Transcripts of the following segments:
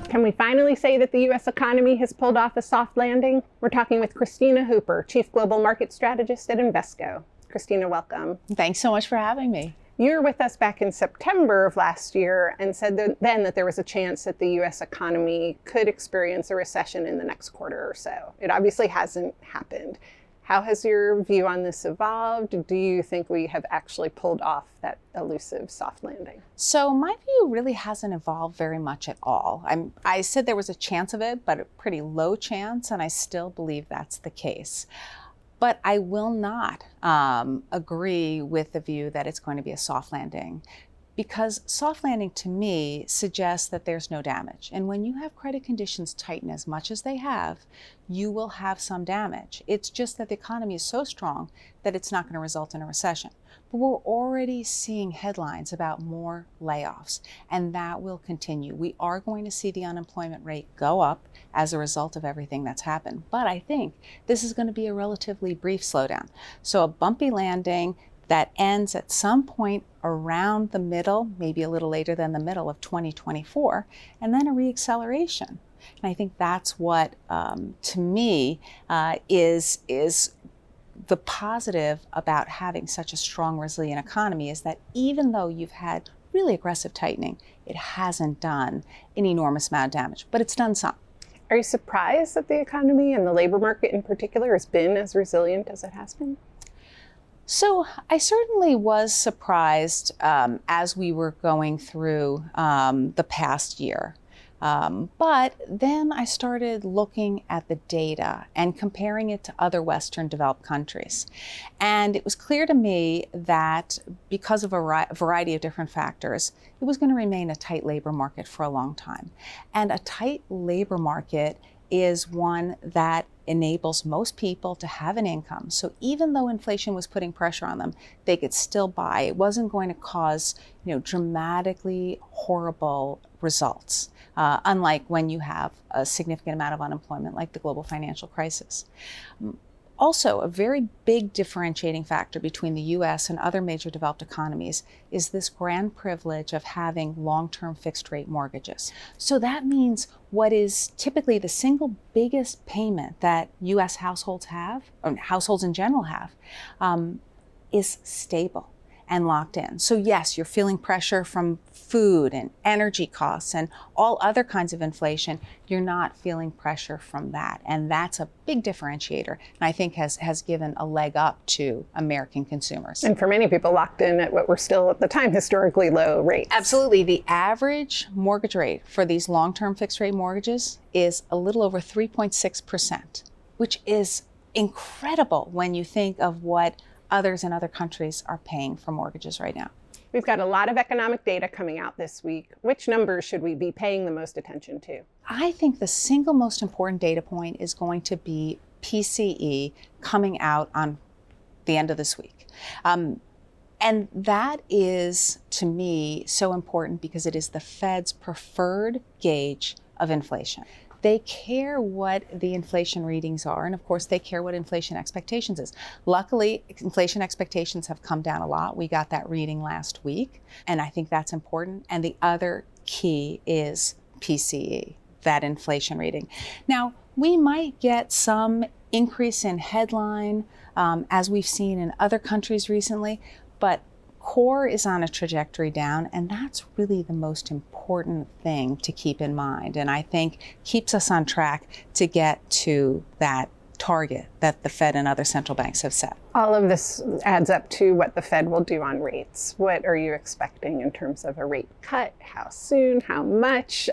Can we finally say that the U.S. economy has pulled off a soft landing? We're talking with Kristina Hooper, Chief Global Market Strategist at Invesco. Kristina, welcome. Thanks so much for having me. You were with us back in September of last year and said then that there was a chance that the U.S. economy could experience a recession in the next quarter or so. It obviously hasn't happened. How has your view on this evolved? Do you think we have actually pulled off that elusive soft landing? So my view really hasn't evolved very much at all. I said there was a chance of it, but a pretty low chance, and I still believe that's the case. But I will not agree with the view that it's going to be a soft landing, because soft landing to me suggests that there's no damage. And when you have credit conditions tighten as much as they have, you will have some damage. It's just that the economy is so strong that it's not going to result in a recession. But we're already seeing headlines about more layoffs, and that will continue. We are going to see the unemployment rate go up as a result of everything that's happened. But I think this is going to be a relatively brief slowdown. So a bumpy landing that ends at some point around the middle, maybe a little later than the middle of 2024, and then a reacceleration. And I think that's what, to me, is the positive about having such a strong, resilient economy, is that even though you've had really aggressive tightening, it hasn't done an enormous amount of damage, but it's done some. Are you surprised that the economy and the labor market in particular has been as resilient as it has been? So I certainly was surprised as we were going through the past year. But then I started looking at the data and comparing it to other Western developed countries. And it was clear to me that because of a variety of different factors, it was going to remain a tight labor market for a long time. And a tight labor market is one that enables most people to have an income. So even though inflation was putting pressure on them, they could still buy. It wasn't going to cause, dramatically horrible results, unlike when you have a significant amount of unemployment like the global financial crisis. Also, a very big differentiating factor between the US and other major developed economies is this grand privilege of having long-term fixed rate mortgages. So that means what is typically the single biggest payment that US households have, or households in general have, is stable and locked in. So yes, you're feeling pressure from food and energy costs and all other kinds of inflation. You're not feeling pressure from that. And that's a big differentiator, and I think has given a leg up to American consumers. And for many people locked in at what were still at the time historically low rates. Absolutely. The average mortgage rate for these long-term fixed rate mortgages is a little over 3.6%, which is incredible when you think of what others in other countries are paying for mortgages right now. We've got a lot of economic data coming out this week. Which numbers should we be paying the most attention to? I think the single most important data point is going to be PCE coming out on the end of this week. And that is, to me, so important because it is the Fed's preferred gauge of inflation. They care what the inflation readings are, and of course they care what inflation expectations is. Luckily, inflation expectations have come down a lot. We got that reading last week, and I think that's important. And the other key is PCE, that inflation reading. Now, we might get some increase in headline, as we've seen in other countries recently, but core is on a trajectory down, and that's really the most important thing to keep in mind, and I think keeps us on track to get to that target that the Fed and other central banks have set. All of this adds up to what the Fed will do on rates. What are you expecting in terms of a rate cut? How soon? How much?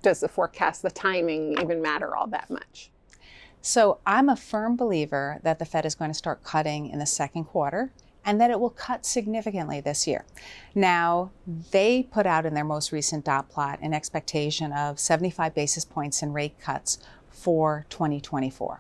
Does the forecast, the timing even matter all that much? So I'm a firm believer that the Fed is going to start cutting in the second quarter, and that it will cut significantly this year. Now, they put out in their most recent dot plot an expectation of 75 basis points in rate cuts for 2024.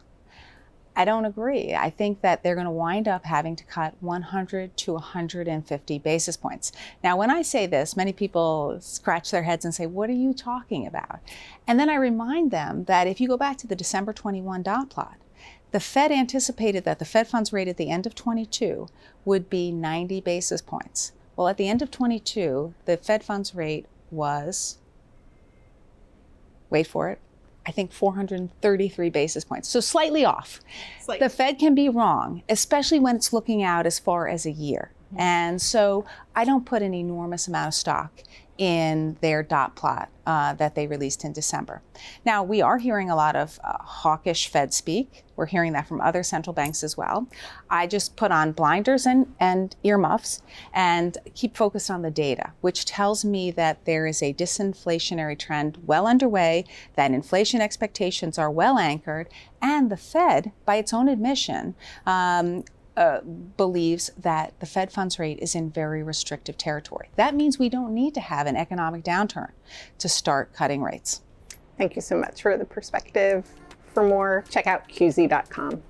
I don't agree. I think that they're going to wind up having to cut 100 to 150 basis points. Now, when I say this, many people scratch their heads and say, what are you talking about? And then I remind them that if you go back to the December 21 dot plot, the Fed anticipated that the Fed funds rate at the end of 22 would be 90 basis points. Well, at the end of 22, the Fed funds rate was wait for it, I think 433 basis points. So slightly off. The Fed can be wrong, especially when it's looking out as far as a year. And so I don't put an enormous amount of stock in their dot plot that they released in December. Now, we are hearing a lot of hawkish Fed speak. We're hearing that from other central banks as well. I just put on blinders and earmuffs and keep focused on the data, which tells me that there is a disinflationary trend well underway, that inflation expectations are well anchored, and the Fed, by its own admission, believes that the Fed funds rate is in very restrictive territory. That means we don't need to have an economic downturn to start cutting rates. Thank you so much for the perspective. For more, check out QZ.com.